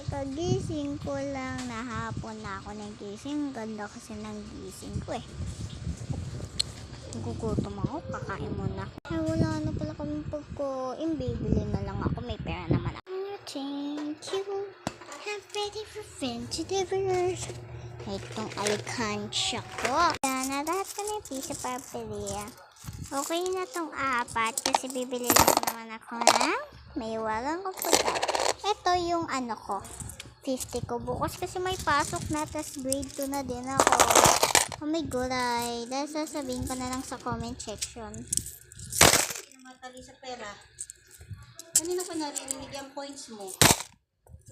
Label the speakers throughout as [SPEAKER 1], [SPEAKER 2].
[SPEAKER 1] Kagising ko lang, nahapon na ako ng gising. Ganda kasi ng gising ko eh. Nagugutom ako, kakain muna ako. Ay, wala na pala kami pagkain. Bibili na lang ako, may pera naman ako. Thank you. I'm ready for vegetables. Itong alkansya ko. Yan, narahat ko na yung pizza papilya. Okay na tong apat kasi bibili lang naman ako ng may walang ko pagkain. Ito yung ano ko, 50 ko. Bukas kasi may pasok na, tas grade 2 na din ako. Oh my gulay. Dahil sasabihin ko na lang sa comment section.
[SPEAKER 2] Hindi na matali sa pera. Kanina ko narinig yung points mo.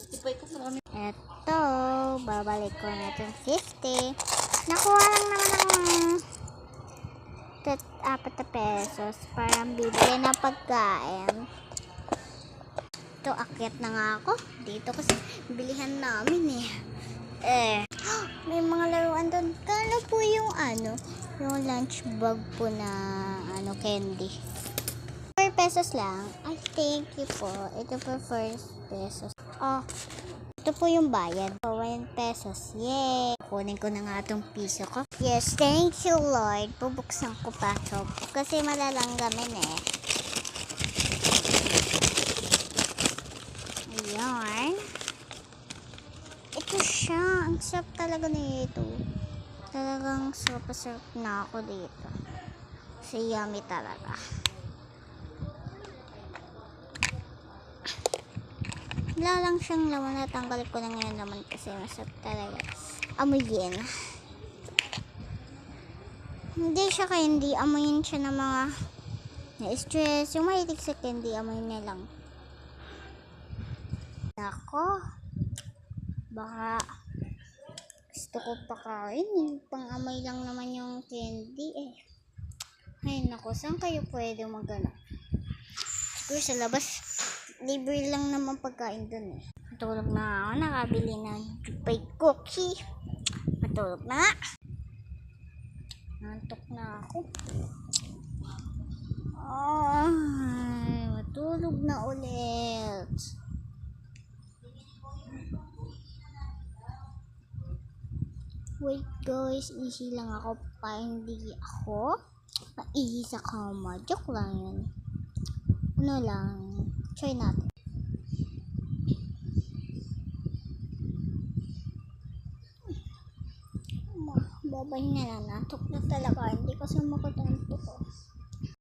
[SPEAKER 2] Tipay ko marami.
[SPEAKER 1] Ito, babalik ko na itong 50. Nakuha lang naman ako ng 4 pesos para bibili na pagkain. Ito, akyat na nga ako. Dito kasi bilihan namin eh. May mga laruan doon. Kano po yung yung lunch bag po na candy. 4 pesos lang. Ay, thank you po. Ito po 4 pesos. Oh, ito po yung bayad. 1 pesos. Yay! Kunin ko na nga itong piso ko. Yes, thank you Lord. Bubuksan ko pa ito. Kasi malalanggamin eh. Ayan. Ito siya. Ang sarap talaga nito. Talagang sarap na ako dito. Kasi yummy talaga. Wala lang siyang laman. Natanggal ko na ngayon naman kasi masarap talaga. Amuyin. Hindi siya candy. Amuyin siya ng mga na-stress. Yung mahilig sa candy, amuyin niya lang. Ako. Baka gusto ko pakain. Pang-amoy lang naman yung candy eh. Ay nako, saan kayo pwede magano? Siguro sa labas. Libre lang naman pagkain dun eh. Matulog na ako. Nakabili ng Dubai cookie. Matulog na. Nantok na ako. Ay, matulog na ulit. Wait guys, easy lang ako pa. Hindi ako maihi sa kama. Joke lang yun. Ano lang. Try natin. Babay na lang. Natok na talaga. Hindi ko sumakot ang tuko.